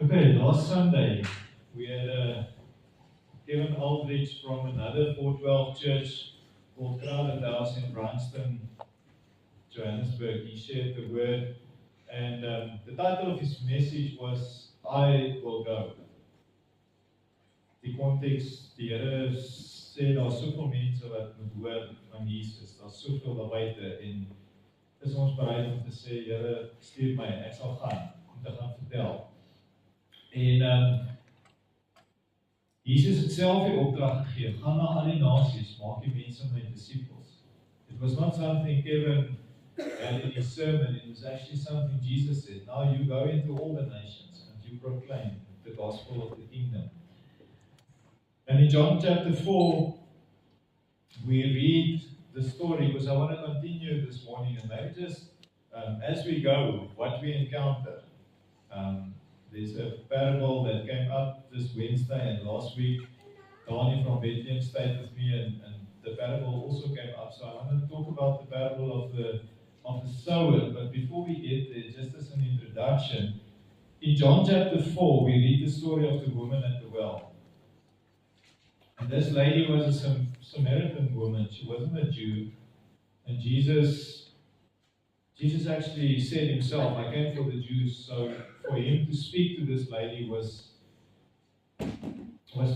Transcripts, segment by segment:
Okay, last Sunday we had Kevin Aldrich from another 412 church called Crowded House in Bryanston, Johannesburg. He shared the word, and the title of his message was I Will Go. Die konteks, die Here sê daar's soveel mense wat moet hoor van Jesus. Daar's soveel daar buite en is ons bereid om te sê Here, stuur my, ek sal gaan om te gaan vertel. En Jesus het self die opdrag gegee, gaan na al die nasies, maak die mense my disippels. It was not something Kevin had in his sermon, it was actually something Jesus said. Now you go into all the nations and you proclaim the gospel of the kingdom. And in John chapter 4, we read the story, because I want to continue this morning, and maybe just as we go, what we encounter. There's a parable that came up this Wednesday, and last week, Donnie from Bethlehem stayed with me, and the parable also came up. So I want to talk about the parable of the sower. But before we get there, just as an introduction, in John chapter 4, we read the story of the woman at the well. And this lady was a Samaritan woman. She wasn't a Jew. And Jesus actually said himself, I came for the Jews. So for him to speak to this lady was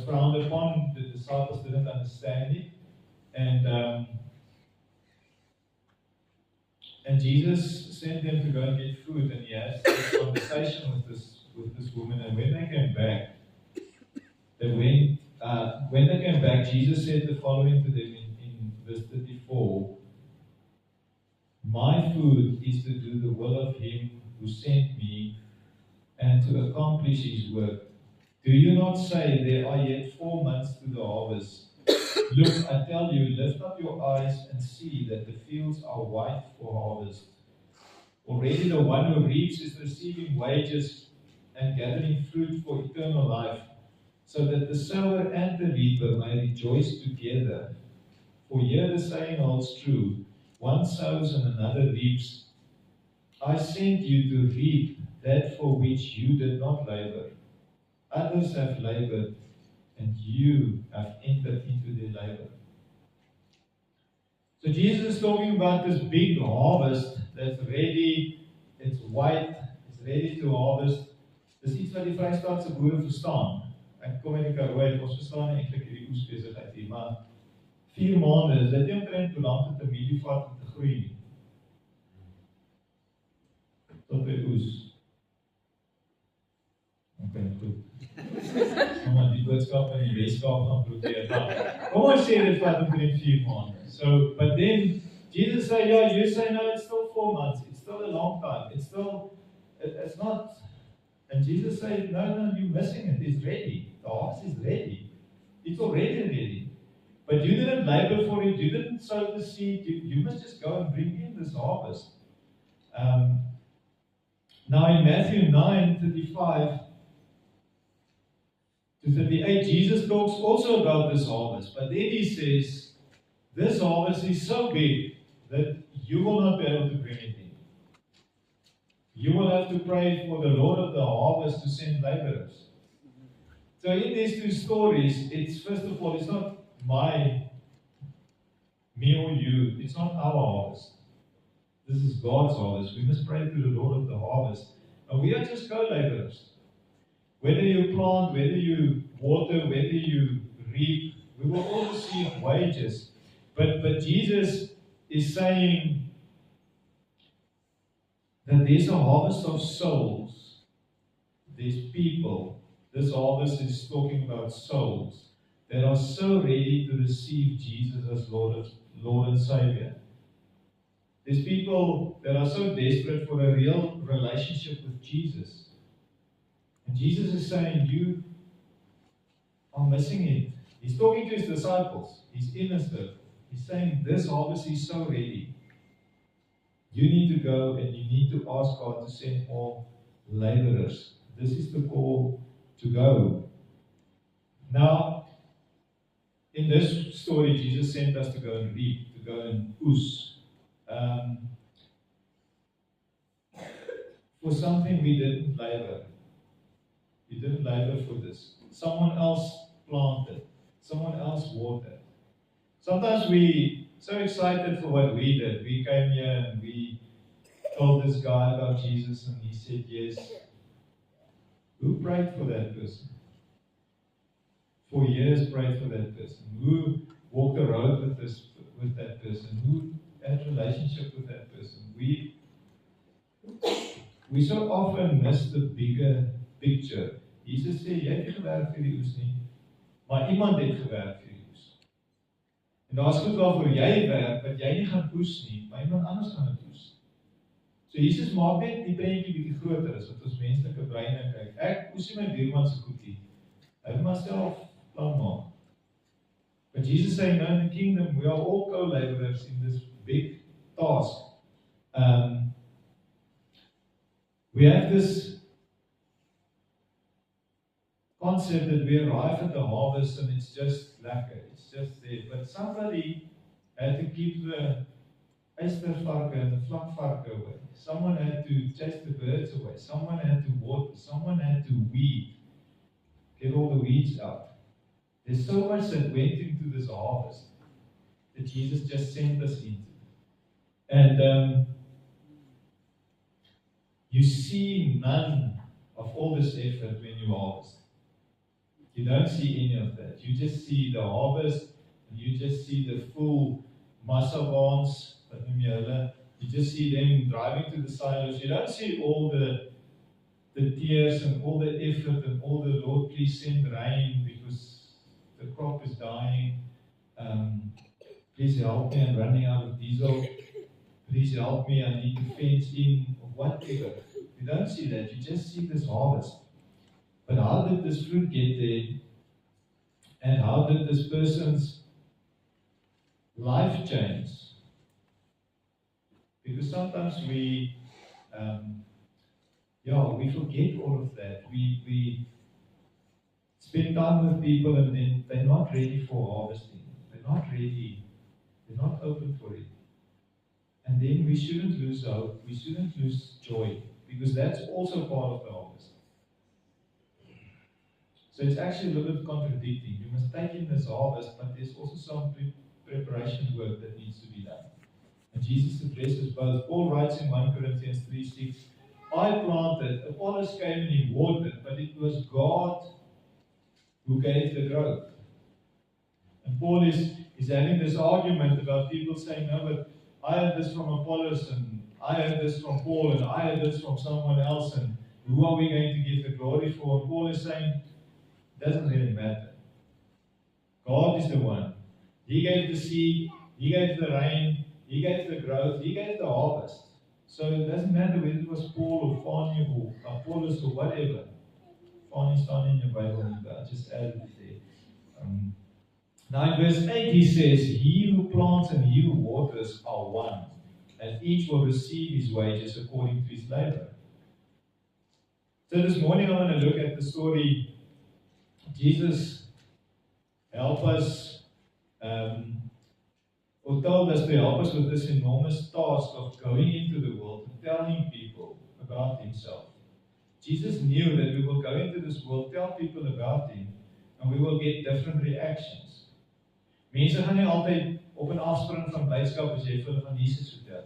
frowned upon. The disciples didn't understand it. And Jesus sent them to go and get food. And he has this conversation with this woman. And when they came back, when they came back, Jesus said the following to them in verse 34. My food is to do the will of him who sent me and to accomplish his work. Do you not say there are yet 4 months to the harvest? Look, I tell you, lift up your eyes and see that the fields are white for harvest. Already the one who reaps is receiving wages and gathering fruit for eternal life, so that the sower and the reaper may rejoice together. For here the saying holds true, one sows and another reaps. I sent you to reap that for which you did not labor. Others have labored, and you have entered into their labor. So Jesus is talking about this big harvest that's ready, it's white, it's ready to harvest. Dis iets wat die Vrystaatse boere verstaan. Ek kom in die Karoo, ons verstaan nie eintlik hierdie oesbesigheid nie, maar 4 maande, is dit nie omtrent hoe lank het 'n mielie vat om te groei nie? Tot by oes. Okay, goed. Maar die boodskap in die Weskaap gaan probeer. Kom ons sê dit vat omtrent 4 maande. So, but then Jesus said, yeah, you say no, it's still 4 months. It's still a long time. It's not. And Jesus said, no, you're missing it. It's ready. The harvest is ready. It's already ready. But you didn't labor for it. You didn't sow the seed. You must just go and bring in this harvest. Now in Matthew 9:35 to 38, Jesus talks also about this harvest. But then he says, this harvest is so big that you will not be able to bring it in. You will have to pray for the Lord of the harvest to send laborers. So in these 2 stories, it's first of all, it's not me or you. It's not our harvest. This is God's harvest. We must pray to the Lord of the harvest. And we are just co-laborers. Whether you plant, whether you water, whether you reap, we will all receive wages. But Jesus is saying that there's a harvest of souls. There's people. This harvest is talking about souls that are so ready to receive Jesus as Lord and Savior. There's people that are so desperate for a real relationship with Jesus. And Jesus is saying, you are missing it. He's talking to his disciples, his inner circle. He's saying, this harvest is so ready. You need to go and you need to ask God to send more laborers. This is the call to go. Now, in this story, Jesus sent us to go and reap, to go and oos. For something we didn't labor. You didn't labor for this. Someone else planted. Someone else watered. Sometimes we so excited for what we did. We came here and we told this guy about Jesus and he said yes. Who prayed for that person? For years prayed for that person. Who walked the road with that person? Who had a relationship with that person? We so often miss the bigger picture. Jesus sê, jy het nie gewerk vir die oes nie, maar iemand het gewerk vir die oes. En daar is goed waarvoor jy werk, wat jy nie gaan oes nie, maar iemand anders gaan het oes. So Jesus maak net die prentjie bietjie groter as wat ons menslike breine kyk. Ek oes nie my buurman se goedie. Hy moet maar self plan maak. But Jesus saying, no, in the kingdom, we are all co-laborers in this big task. We have this concept that we arrive at the harvest and it's just lekker, it's just there. But somebody had to keep the eystervarke and the vlakvarke away. Someone had to chase the birds away. Someone had to water. Someone had to weed. Get all the weeds out. There's so much that went into this harvest that Jesus just sent us into. And you see none of all this effort when you harvest. You don't see any of that. You just see the harvest, and you just see the full massa barns. You just see them driving to the silos. You don't see all the tears and all the effort and all the Lord, please send rain because the crop is dying. Please help me, I'm running out of diesel. Please help me, I need to fence in, or whatever. You don't see that, you just see this harvest. But how did this fruit get there? And how did this person's life change? Because sometimes we forget all of that. We spend time with people and then they're not ready for harvesting. They're not ready. They're not open for it. And then we shouldn't lose hope. We shouldn't lose joy. Because that's also part of the harvest. So it's actually a little bit contradicting. You must take in this harvest, but there's also some preparation work that needs to be done. And Jesus addresses both. Paul writes in 1 Corinthians 3:6, I planted, Apollos came and he watered, but it was God who gave the growth. And Paul is having this argument about people saying, no, but I had this from Apollos, and I had this from Paul, and I had this from someone else, and who are we going to give the glory for? And Paul is saying, it doesn't really matter. God is the one. He gave the seed, He gave the rain, He gave the growth, He gave the harvest. So it doesn't matter whether it was Paul or Fanny or Apollos or whatever. Fanny's not in your Bible, but I just added it there. Now in verse 8 he says, he who plants and he who waters are one, and each will receive his wages according to his labor. So this morning I want to look at the story. Jesus help us, or told us to help us with this enormous task of going into the world and telling people about Himself. Jesus knew that we will go into this world, tell people about Him, and we will get different reactions. Mense gaan nie altyd op en afspring van blydskap as jy vir hulle van Jesus vertel.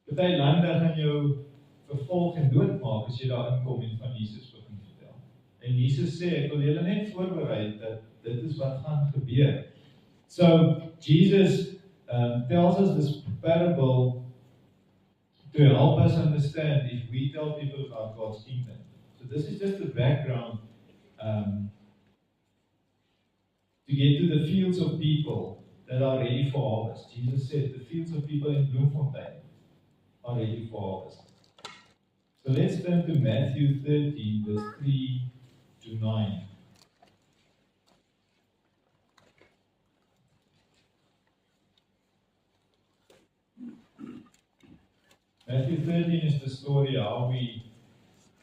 Party lande gaan jou vervolg en doodmaak as jy daar inkom en van Jesus begin vertel. En Jesus sê, ek wil julle net voorberei dat dit is wat gaan gebeur. So Jesus tells us this parable to help us understand if we tell people about God's kingdom. So this is just the background to get to the fields of people that are ready for harvest. Jesus said the fields of people in Bloemfontein are ready for harvest. So let's turn to Matthew 13, verse 3 to 9. Matthew 13 is the story how we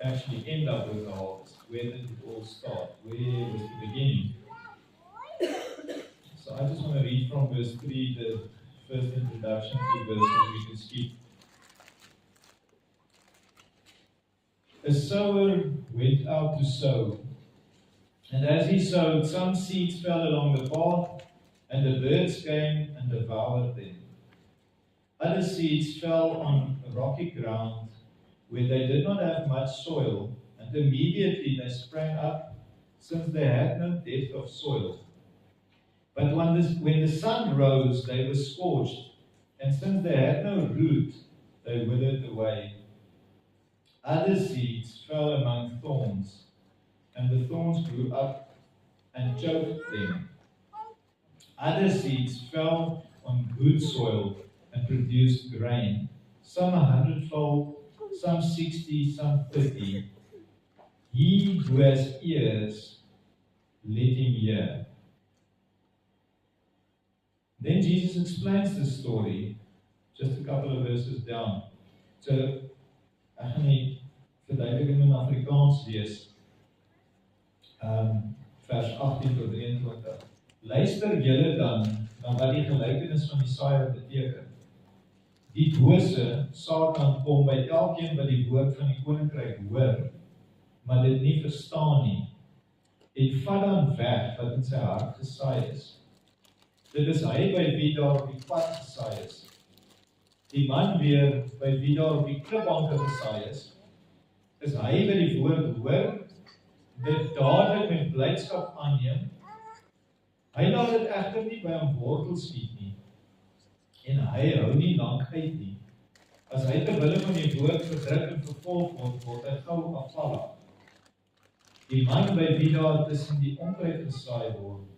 actually end up with the harvest. Where did it all start? Where was the beginning? So I just want to read from verse 3, the first introduction to verses we can skip. A sower went out to sow, and as he sowed, some seeds fell along the path, and the birds came and devoured them. Other seeds fell on rocky ground, where they did not have much soil, and immediately they sprang up, since they had no depth of soil. But when the sun rose, they were scorched, and since they had no root, they withered away. Other seeds fell among thorns, and the thorns grew up and choked them. Other seeds fell on good soil and produced grain, some 100-fold, some 60, some 30. He who has ears, let him hear. Then Jesus explains the story, just a couple of verses down. So, ek gaan die verduideliking in Afrikaans lees, vers 18 tot 23. Luister julle dan na wat die gelykenis van die saaier beteken. Die bose Satan kom by elkeen wat die woord van die koninkryk hoor, maar dit nie verstaan nie, en vat dan weg wat in sy hart gesaai is. Dit is hy by wie daar op die pad gesaai is. Die man weer by wie daar op die klipbanke gesaai is hy wat die woord hoor, dit dadelik met blydskap aanneem. Hy laat dit egter nie by hom wortel skiet nie, en hy hou nie lank uit nie. As hy ter wille van die woord verdruk en vervolg word, word hy gou afvallig. Die man by wie daar tussen die onkruid gesaai word,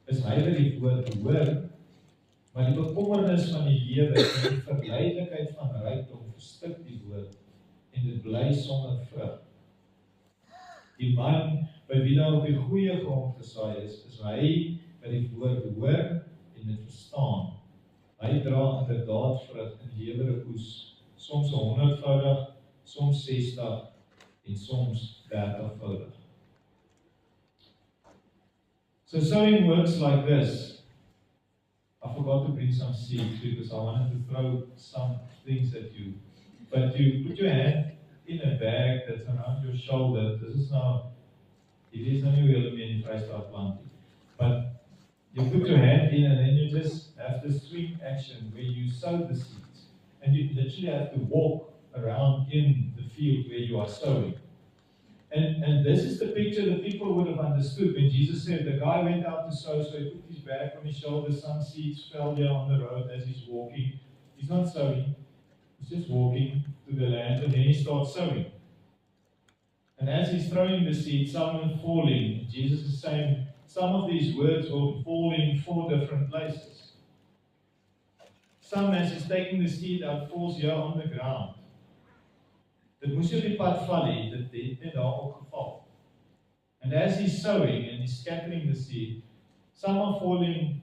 is hy wat die woord hoor, maar die bekommernis van die lewe en die verleidelikheid van rykdom verstik die woord, en dit bly sonder vrug. Die man by wie daar op die goeie grond gesaai is hy wat die woord hoor en dit verstaan. Hy dra inderdaad vrug en lewer 'n oes, soms 100-voudig, soms 60 en soms 30-voudig. So sowing works like this. I forgot to bring some seeds because I wanted to throw some things at you. But you put your hand in a bag that's around your shoulder. This is now, it is only will be in Vrystaat planting. But you put your hand in and then you just have the swing action where you sow the seeds. And you literally have to walk around in the field where you are sowing. And this is the picture that people would have understood when Jesus said the guy went out to sow, so he put his bag on his shoulder, some seeds fell there on the road as he's walking. He's not sowing, he's just walking to the land, and then he starts sowing. And as he's throwing the seed, some are falling. Jesus is saying some of these words will fall in 4 different places. Some, as he's taking the seed out, falls here on the ground. Dit moes nie op die pad val nie, dit het net daar opgeval. And as he's sowing and he's scattering the seed, some are falling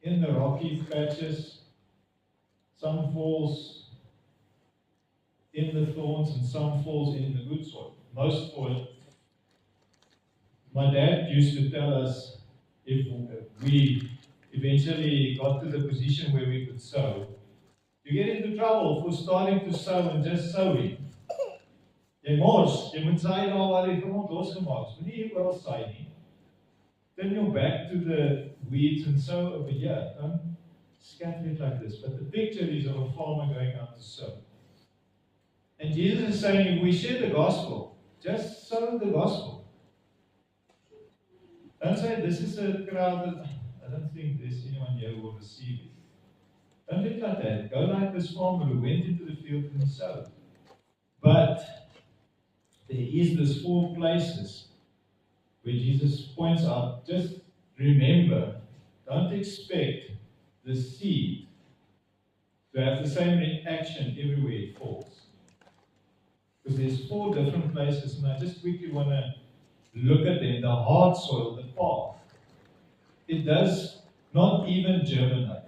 in the rocky patches, some falls in the thorns, and some falls in the good soil. Most fall. My dad used to tell us if we eventually got to the position where we could sow, you get into trouble for starting to sow and just sowing. Jy mors, jy moet saai daar waar jy grond losgemaak het. Moenie hier oral saai nie. Turn your back to the weeds and sow over here. Don't scatter it like this. But the picture is of a farmer going out to sow. And Jesus is saying, we share the gospel. Just sow the gospel. Don't say, this is a crowd that I don't think there's anyone here who will receive it. Don't look like that. Go like this farmer who went into the field and sowed. But there is this 4 places where Jesus points out, just remember, don't expect the seed to have the same reaction everywhere it falls. Because there's 4 different places, and I just quickly want to look at them. The hard soil, the path, it does not even germinate.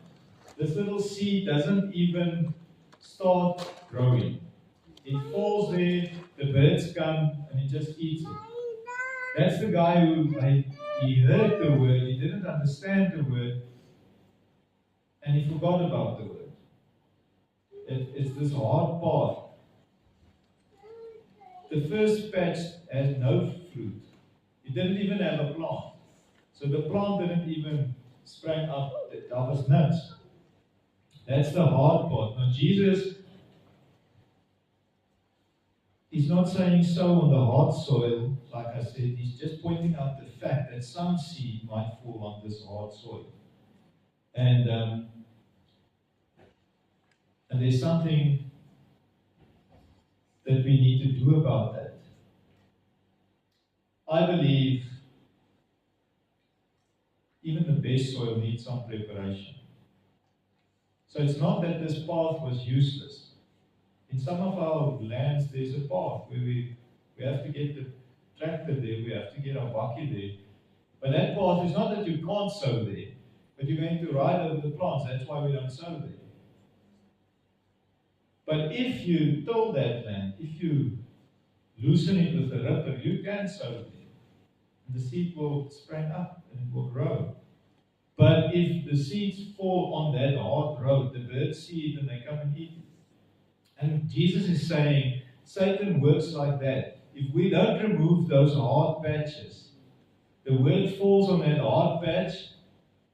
This little seed doesn't even start growing. It falls there, the birds come, and he just eats it. That's the guy who, he heard the word, he didn't understand the word, and he forgot about the word. It's this hard path. the first patch has no fruit. It didn't even have a plant. So the plant didn't even spring up. That was nuts. That's the hard part. Now Jesus is not saying sow on the hard soil, like I said. He's just pointing out the fact that some seed might fall on this hard soil. And there's something that we need to do about that. I believe even the best soil needs some preparation. So it's not that this path was useless. In some of our lands, there's a path where we have to get the tractor there, we have to get our bakkie there. But that path is not that you can't sow there, but you're going to ride over the plants. That's why we don't sow there. But if you till that land, if you loosen it with a ripper, you can sow there. And the seed will spring up and it will grow. But if the seeds fall on that hard road, the birds see it and they come and eat it. And Jesus is saying, Satan works like that. If we don't remove those hard patches, the word falls on that hard patch,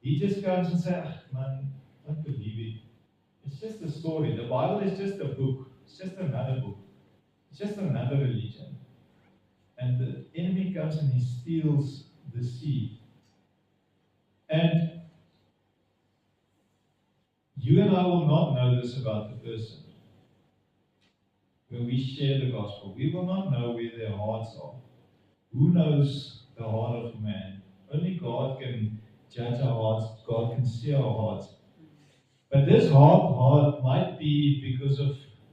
he just comes and says, man, I don't believe it. It's just a story. The Bible is just a book. It's just another book. It's just another religion. And the enemy comes and he steals the seed. And you and I will not know this about the person. When we share the gospel, we will not know where their hearts are. Who knows the heart of man? Only God can judge our hearts. God can see our hearts. But this hard heart might be because of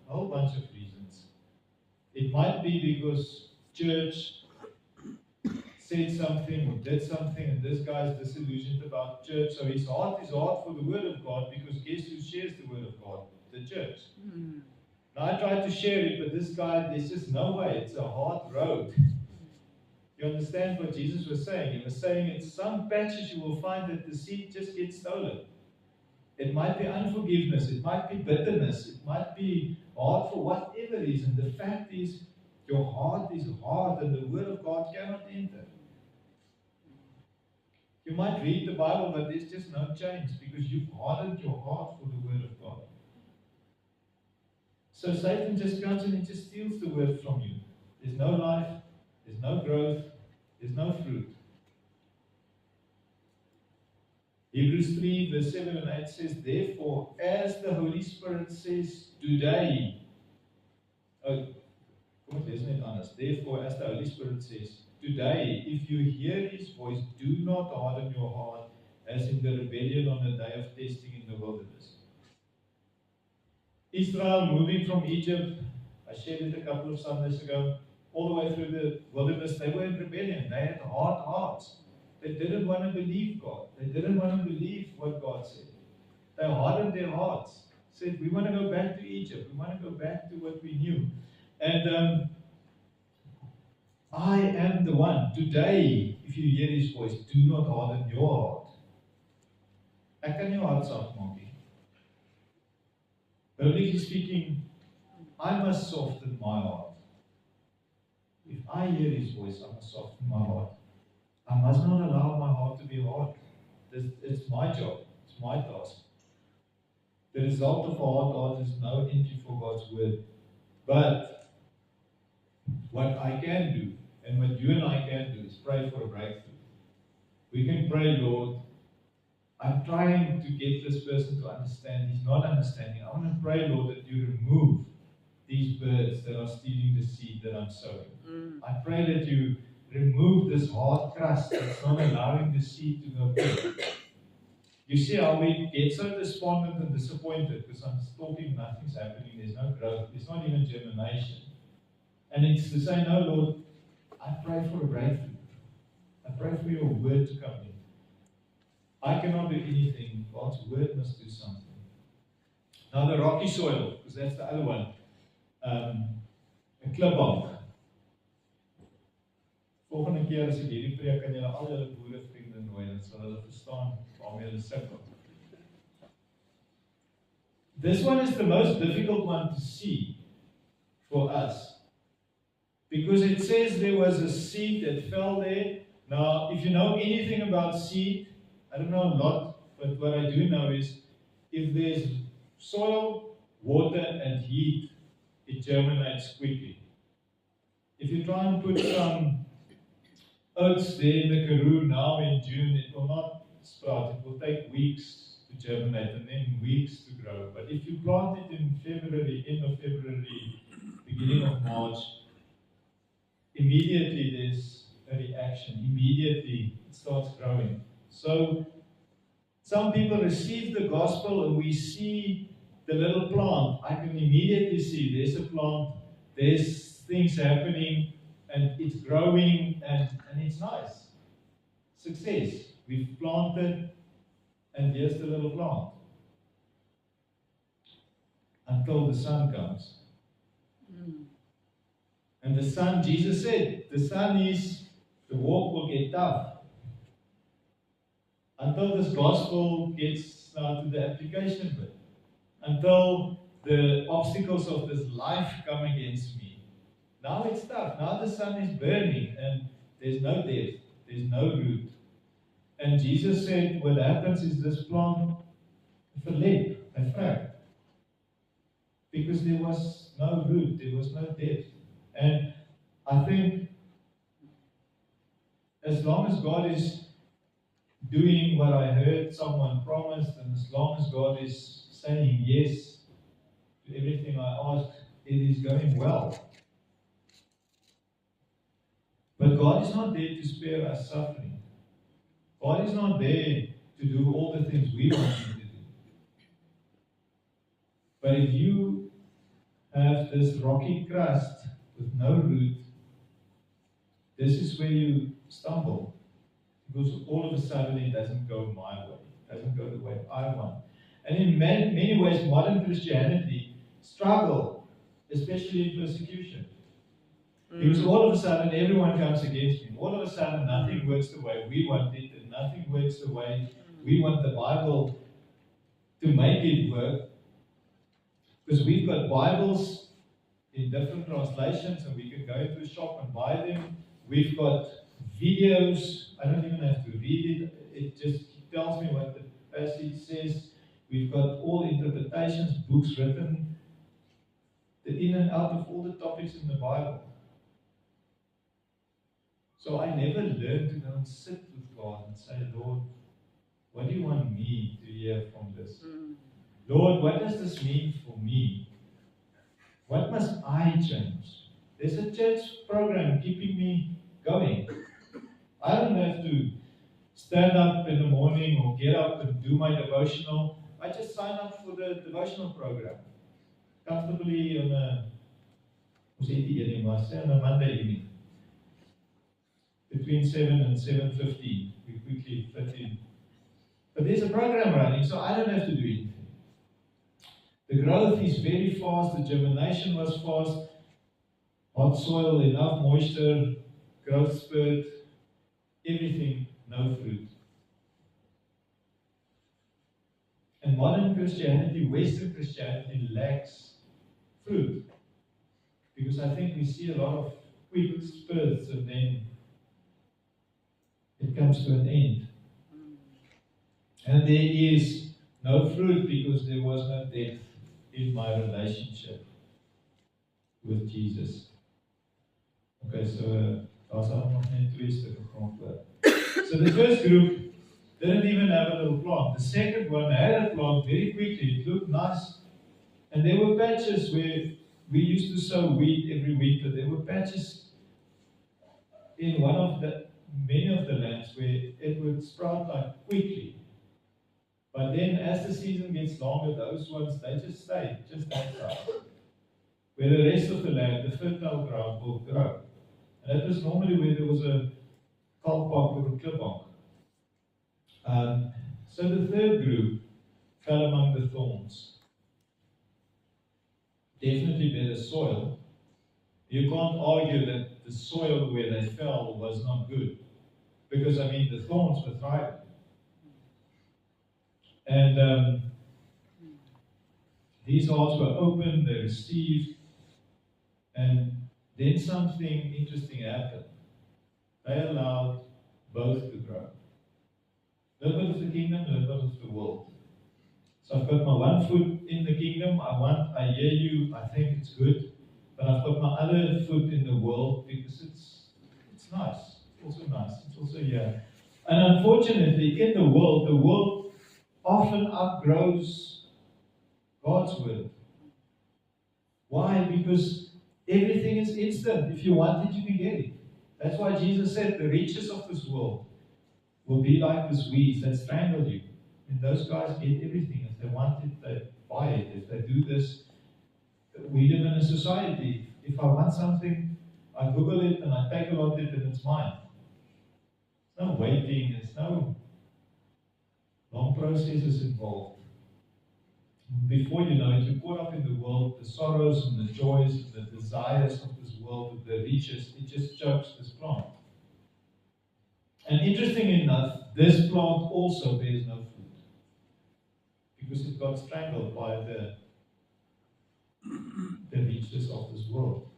a whole bunch of reasons. It might be because church said something or did something, and this guy's disillusioned about church, so his heart is hard for the Word of God, because guess who shares the Word of God? The church. Now I tried to share it, but this guy, there's just no way. It's a hard road. You understand what Jesus was saying? He was saying in some patches you will find that the seed just gets stolen. It might be unforgiveness, it might be bitterness, it might be hard for whatever reason. The fact is, your heart is hard and the Word of God cannot enter. You might read the Bible, but there's just no change because you've hardened your heart for the Word of God. So Satan just comes and he just steals the Word from you. There's no life, there's no growth, there's no fruit. Hebrews 3 verse 7 and 8 says, therefore, as the Holy Spirit says today, therefore, as the Holy Spirit says, today, if you hear His voice, do not harden your heart as in the rebellion on the day of testing in the wilderness. Israel moving from Egypt, I shared it a couple of Sundays ago, all the way through the wilderness, they were in rebellion. They had hard hearts. They didn't want to believe God. They didn't want to believe what God said. They hardened their hearts. Said, we want to go back to Egypt. We want to go back to what we knew. And I am the one. Today, if you hear His voice, do not harden your heart. Ek kan jou hart saag maak nie. Biblically speaking, I must soften my heart. If I hear His voice, I must soften my heart. I must not allow my heart to be hard. It's my job. It's my task. The result of a hard heart is no entry for God's word. But what I can do, and what you and I can do, is pray for a breakthrough. We can pray, Lord, I'm trying to get this person to understand. He's not understanding. I want to pray, Lord, that you remove these birds that are stealing the seed that I'm sowing. I pray that you remove this hard crust that's not allowing the seed to go in. You see how we get so despondent and disappointed because I'm talking, nothing's happening, there's no growth, there's not even germination. And it's to say, no, Lord, I pray for a breakthrough. I pray for your word to come in. I cannot do anything. God's word must do something. Now the rocky soil, because that's the other one. A klipbank. Volgende keer as ek hierdie preek kan julle al julle boerevriende nooi, dan sal hulle verstaan waarmee hulle sukkel. This one is the most difficult one to see for us. Because it says there was a seed that fell there. Now, if you know anything about seed, I don't know a lot, but what I do know is if there's soil, water, and heat, it germinates quickly. If you try and put some oats there in the Karoo now in June, it will not sprout. It will take weeks to germinate and then weeks to grow. But if you plant it in February, end of February, beginning of March, immediately there's a reaction. Immediately it starts growing. So some people receive the gospel and we see the little plant. I can immediately see there's a plant, there's things happening, and it's growing, and it's nice. Success. We've planted, and here's the little plant. Until the sun comes. And the sun, Jesus said, the sun is, the walk will get tough. Until this gospel gets to the application bit. Until the obstacles of this life come against me. Now it's tough. Now the sun is burning and there's no depth. There's no root. And Jesus said what happens is this plant verlep, a frag. Because there was no root, there was no depth. And I think as long as God is doing what I heard someone promised, and as long as God is saying yes to everything I ask, it is going well. But God is not there to spare us suffering. God is not there to do all the things we want Him to do. But if you have this rocky crust with no root, this is where you stumble. Because all of a sudden it doesn't go my way. It doesn't go the way I want. And in many ways, modern Christianity struggle, especially in persecution. Because all of a sudden everyone comes against me. All of a sudden nothing works the way we want it, and nothing works the way we want the Bible to make it work. Because we've got Bibles in different translations, and we can go into a shop and buy them. We've got videos. I don't even have to read it. It just tells me what the passage says. We've got all interpretations, books written, the in and out of all the topics in the Bible. So I never learned to go and sit with God and say, Lord, what do you want me to hear from this? Lord, what does this mean for me? What must I change? There's a church program keeping me going. I don't have to stand up in the morning or get up and do my devotional. I just sign up for the devotional program. Comfortably on a Monday evening. Between 7 and 7:15. We quickly fit in. But there's a program running, so I don't have to do anything. The growth is very fast, the germination was fast, hot soil, enough moisture, growth spurt, everything, no fruit. And modern Christianity, Western Christianity, lacks fruit. Because I think we see a lot of quick spurts and then it comes to an end. And there is no fruit because there was no depth in my relationship with Jesus. Okay, so daar's al nog net twee stukke grond oor. So the first group didn't even have a little plant. The second one had a plant very quickly. It looked nice. And there were patches where we used to sow wheat every winter. There were patches in many of the lands where it would sprout like quickly. But then as the season gets longer, those ones, they just stay, just that size. Where the rest of the land, the fertile ground, will grow. And that was normally where there was a kalkbank or a klipbank. So the third group fell among the thorns. Definitely better soil. You can't argue that the soil where they fell was not good. Because, I mean, the thorns were thriving. And these hearts were open, they received, and then something interesting happened. They allowed both to grow. A little bit of the kingdom, a little bit of the world. So I've got my one foot in the kingdom. I hear you, I think it's good. But I've got my other foot in the world because it's nice. It's also nice. It's also here. And unfortunately, in the world often outgrows God's word. Why? Because everything is instant. If you want it, you can get it. That's why Jesus said the riches of this world will be like this weeds that strangle you. And those guys get everything. If they want it, they buy it. If they do this, we live in a society. If I want something, I Google it and I take a lot of it and it's mine. There's no waiting, there's no long processes involved. Before you know it, you're caught up in the world, the sorrows and the joys and the desires of this world, the riches, it just chokes this plant. And interestingly enough, this plant also bears no fruit because it got strangled by the riches of this world.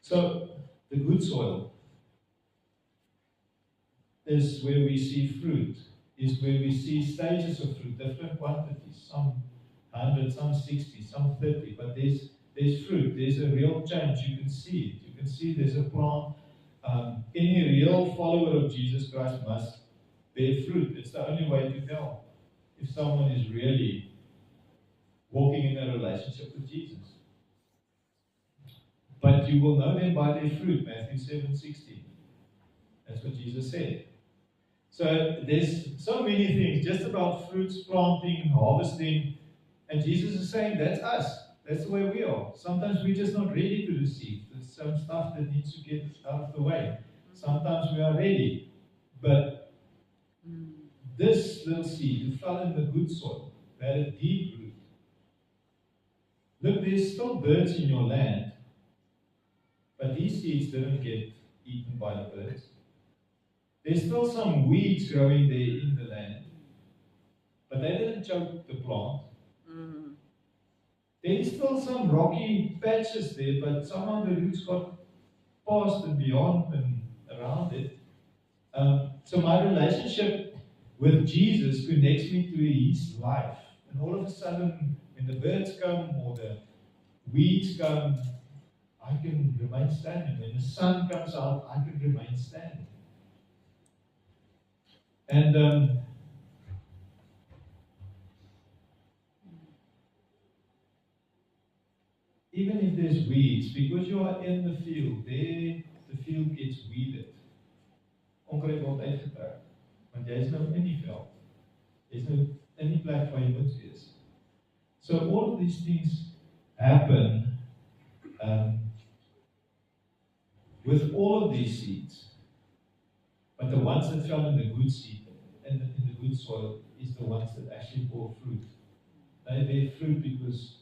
So, the good soil is where we see fruit, is where we see stages of fruit, different quantities, some 100, some 60, some 30, but there's fruit, there's a real change, you can see it. You can see there's a plant. Any real follower of Jesus Christ must bear fruit. It's the only way to tell if someone is really walking in a relationship with Jesus. But you will know them by their fruit, Matthew 7:16. That's what Jesus said. So there's so many things just about fruits, planting, harvesting, and Jesus is saying that's us. That's the way we are. Sometimes we're just not ready to receive. There's some stuff that needs to get out of the way. Sometimes we are ready. But this little seed, it fell in the good soil. It had a deep root. Look, there's still birds in your land, but these seeds didn't get eaten by the birds. There's still some weeds growing there in the land, but they didn't choke the plant. There's still some rocky patches there, but somehow the roots got past and beyond and around it. So my relationship with Jesus connects me to his life. And all of a sudden, when the birds come or the weeds come, I can remain standing. When the sun comes out, I can remain standing. And even if there's weeds, because you are in the field, there the field gets weeded. Onkruid word uitgetrek, want jy is nou in die veld. Jy is nou in die plek waar jy moet wees. So all of these things happen with all of these seeds. But the ones that fell in the good seed, in the good soil, is the ones that actually bore fruit. They bear fruit because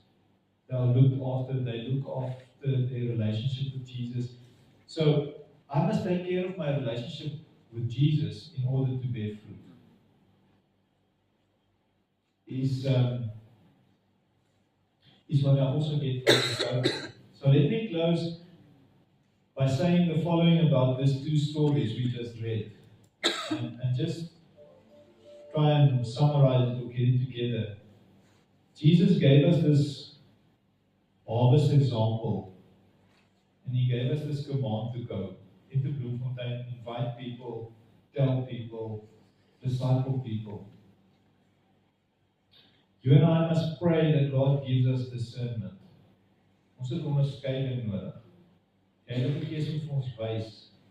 they are looked after, they look after their relationship with Jesus. So I must take care of my relationship with Jesus in order to bear fruit. Is what I also get from the Bible. So let me close by saying the following about these two stories we just read. And just try and summarize it or get it together. Jesus gave us this harvest example. And he gave us this command to go into Bloemfontein, invite people, tell people, disciple people. You and I must pray that God gives us discernment. Ons het onderskeiding nodig. Die Heilige Gees moet vir ons wys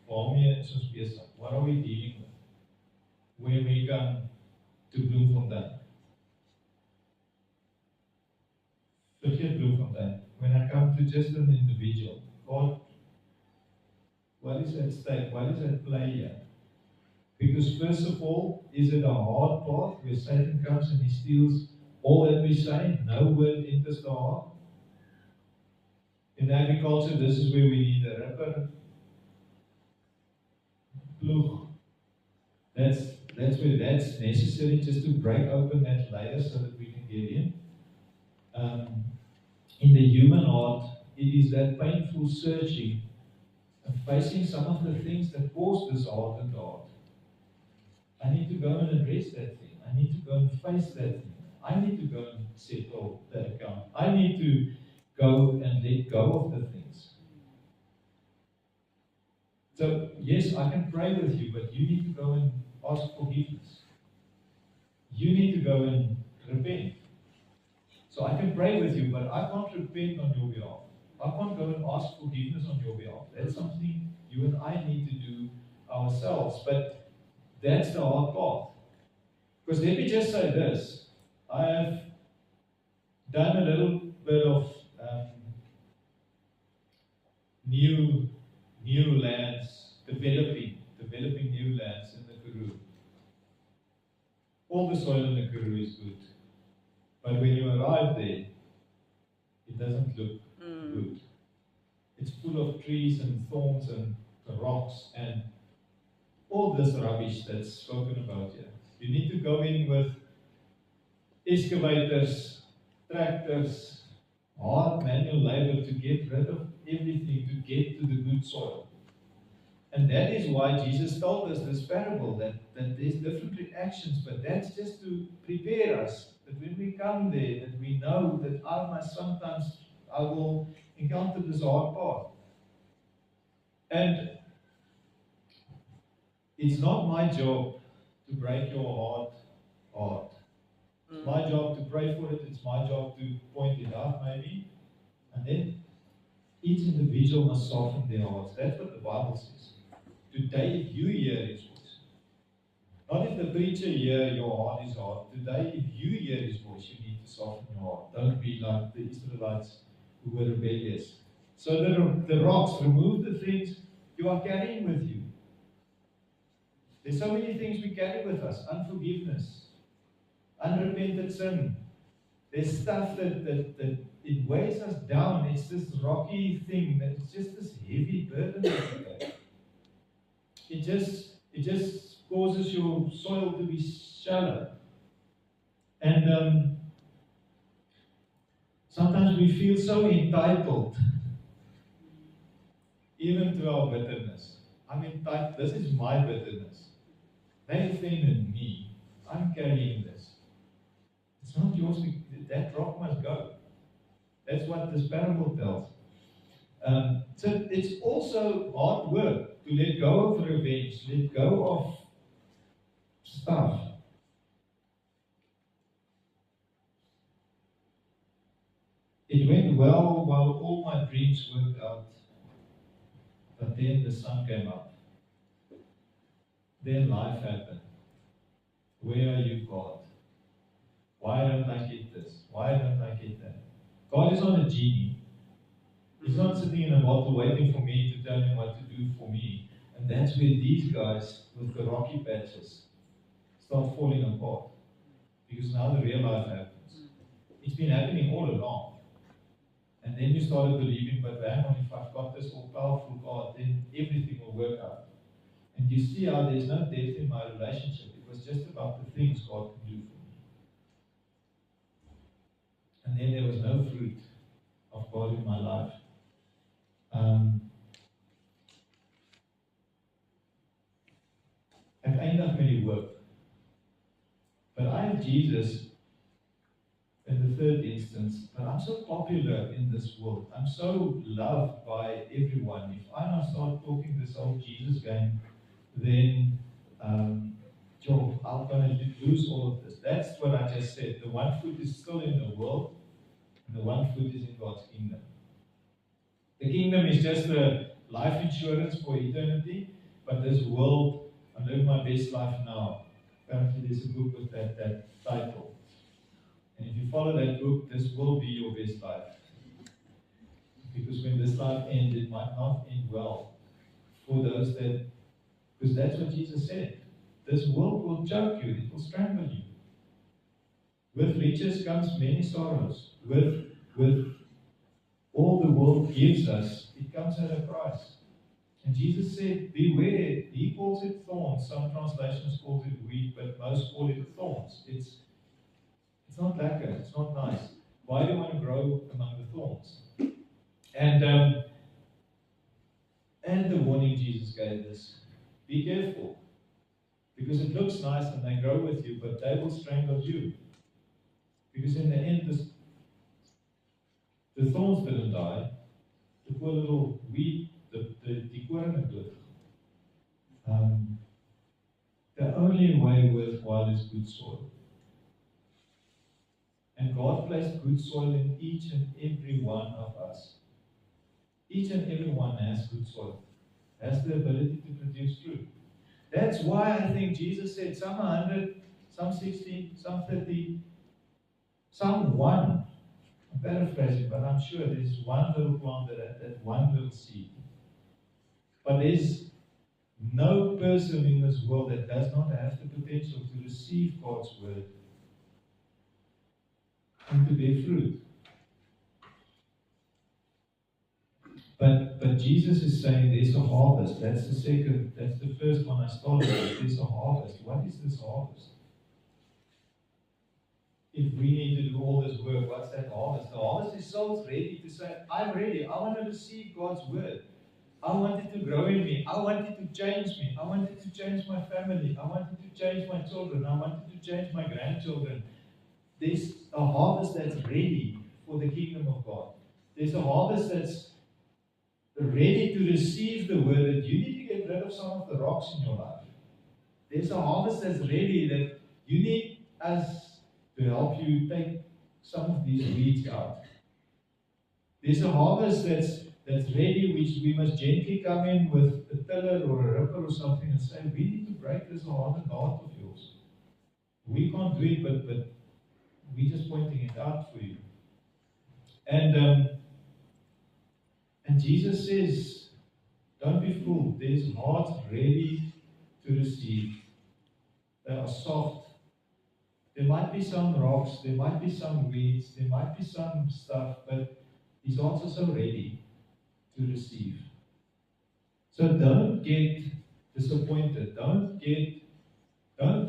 waarmee is ons besig. What are we dealing with? When we come to Bloemfontein. Forget Bloemfontein. When I come to just an individual, God, what is at stake? What is at play here? Because first of all, is it a hard path where Satan comes and he steals all that we say? No word enters the heart. In agriculture, this is where we need a ripper, ploeg. That's where that's necessary, just to break open that layer so that we can get in. In the human heart, it is that painful searching and facing some of the things that cause this hardened heart. I need to go and address that thing. I need to go and face that thing. I need to go and settle that account. I need to go and let go of the things. So, yes, I can pray with you, but you need to go and ask forgiveness. You need to go and repent. So I can pray with you, but I can't repent on your behalf. I can't go and ask forgiveness on your behalf. That's something you and I need to do ourselves. But that's the hard path. Because let me just say this. I have done a little bit of new lands, developing new lands in the Karoo. All the soil in the Karoo is good. But when you arrive there, it doesn't look good. It's full of trees and thorns and rocks and all this rubbish that's spoken about here. You need to go in with excavators, tractors, hard manual labor to get rid of everything, to get to the good soil. And that is why Jesus told us this parable, that there's different reactions, but that's just to prepare us, that when we come there, that we know that I will encounter this hard path. And it's not my job to break your heart. It's my job to pray for it, it's my job to point it out maybe. And then each individual must soften their hearts. That's what the Bible says. Today, if you hear His voice, not if the preacher hear your heart is hard. Today, if you hear His voice, you need to soften your heart. Don't be like the Israelites who were rebellious. So the rocks, remove the things you are carrying with you. There's so many things we carry with us. Unforgiveness, unrepented sin. There's stuff that it weighs us down. It's this rocky thing, that it's just this heavy burden that we carry. It just causes your soil to be shallow. And sometimes we feel so entitled, even to our bitterness. I'm entitled. This is my bitterness. They offended me. I'm carrying this. It's not yours. That rock must go. That's what this parable tells. So it's also hard work to let go of revenge, let go of stuff. It went well while all my dreams worked out, but then the sun came up. Then life happened. Where are you, God? Why don't I get this? Why don't I get that? God is not a genie. He's not sitting in a bottle waiting for me to tell him what to do for me. And that's where these guys with the rocky patches start falling apart. Because now the real life happens. It's been happening all along. And then you started believing, but hang on, if I've got this all-powerful God, then everything will work out. And you see how there's no depth in my relationship. It was just about the things God could do for me. And then there was no fruit of God in my life. Ek eindig met die hoop. But I have Jesus in the third instance, but I'm so popular in this world. I'm so loved by everyone. If I now start talking this old Jesus game, then I'm going to lose all of this. That's what I just said. The one foot is still in the world, and the one foot is in God's kingdom. The kingdom is just a life insurance for eternity, but this world, I live my best life now. Apparently there's a book with that title. And if you follow that book, this will be your best life. Because when this life ends, it might not end well for those that, because that's what Jesus said. This world will choke you, it will strangle you. With riches comes many sorrows. With all the world gives us, it comes at a price. And Jesus said, beware. He calls it thorns. Some translations call it wheat, but most call it thorns. It's not lekker. It's not nice. Why do you want to grow among the thorns? And the warning Jesus gave us, be careful, because it looks nice and they grow with you, but they will strangle you. Because in the end, the thorns didn't die, the poor little weed, the koring did. The only way worthwhile is good soil. And God placed good soil in each and every one of us. Each and every one has good soil, has the ability to produce fruit. That's why I think Jesus said some 100, some 60, some 30, some 1. I'm paraphrasing, but I'm sure there's one little plant that one little seed. But there's no person in this world that does not have the potential to receive God's word and to bear fruit. But Jesus is saying there's a harvest. That's the first one I started with. There's a harvest. What is this harvest? If we need to do all this work, what's that harvest? The harvest is souls ready to say, I'm ready. I want to receive God's word. I want it to grow in me. I want it to change me. I want it to change my family. I want it to change my children. I want it to change my grandchildren. There's a harvest that's ready for the kingdom of God. There's a harvest that's ready to receive the word, that you need to get rid of some of the rocks in your life. There's a harvest that's ready that you need us to help you take some of these weeds out. There's a harvest that's ready, which we must gently come in with a tiller or a ripper or something and say, we need to break this hardened heart of yours. We can't do it, but we're just pointing it out for you. And Jesus says, don't be fooled. There's hearts ready to receive. They are soft. There might be some rocks, there might be some weeds, there might be some stuff, but these hearts are so ready to receive. So don't get disappointed. Don't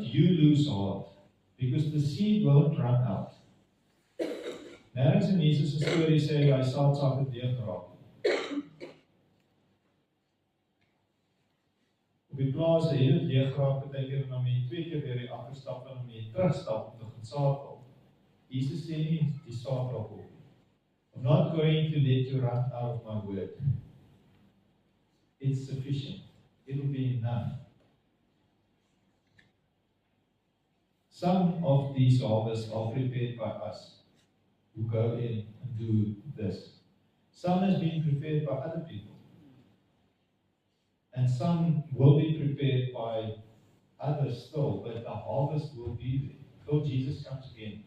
you lose heart, because the seed won't run out. Nergens in Jesus' storie sê hy saad saak het leeg geraak. Op die plaas het dit leeg geraak, partykeer en dan moet jy 2 keer weer die akker stap en dan moet jy terugstap om te gaan saad haal. Jesus sê nie die saad raak op. I'm not going to let you run out of my word. It's sufficient. It will be enough. Some of these harvests are prepared by us who go in and do this. Some has been prepared by other people. And some will be prepared by others still, but the harvest will be there. Till Jesus comes again,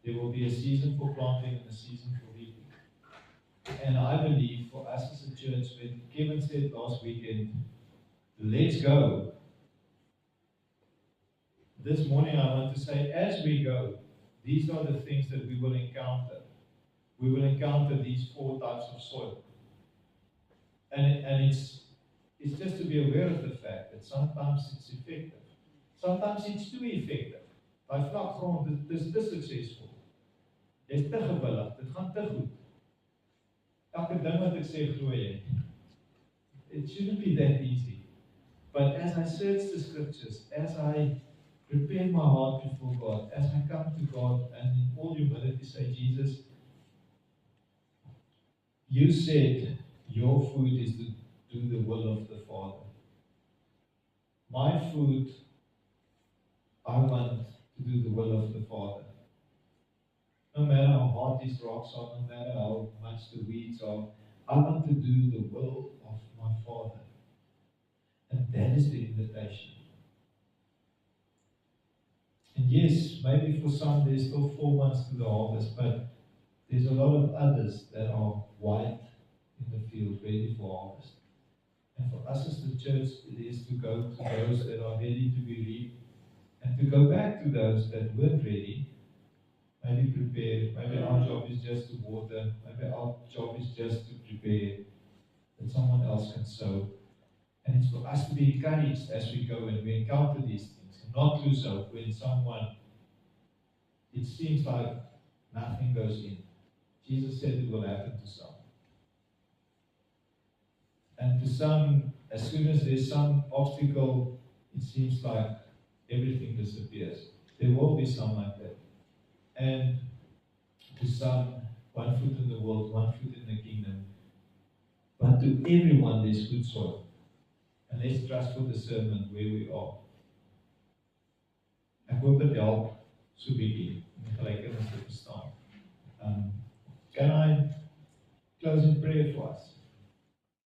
there will be a season for planting and a season for reaping. And I believe for us as a church, when Kevin said last weekend, let's go. This morning I want to say, as we go, these are the things that we will encounter. We will encounter these 4 types of soil. And it's just to be aware of the fact that sometimes it's effective. Sometimes it's too effective. By vlak grond, dis te suksesvol. Jy's te gewillig, dit gaan te goed. Elke ding wat ek sê, glo jy. It shouldn't be that easy. But as I search the scriptures, as I prepare my heart before God, as I come to God and in all humility say, Jesus, you said your food is to do the will of the Father. My food, I want to do the will of the Father. No matter how hard these rocks are, no matter how much the weeds are, I want to do the will of my Father. And that is the invitation. And yes, maybe for some there's still 4 months to the harvest, but there's a lot of others that are white in the field, ready for harvest. And for us as the church, it is to go to those that are ready to be reaped, and to go back to those that weren't ready, maybe prepare. Maybe our job is just to water. Maybe our job is just to prepare that someone else can sow. And it's for us to be encouraged as we go and we encounter these things, and not lose hope when someone, it seems like nothing goes in. Jesus said it will happen to some. And to some, as soon as there's some obstacle, it seems like everything disappears. There will be some like that. And to some, one foot in the world, one foot in the kingdom. But to everyone, there's good soil. And let's trust for discernment where we are. Ek hoop dit help so bietjie om die gelykenis te verstaan. Can I close in prayer for us?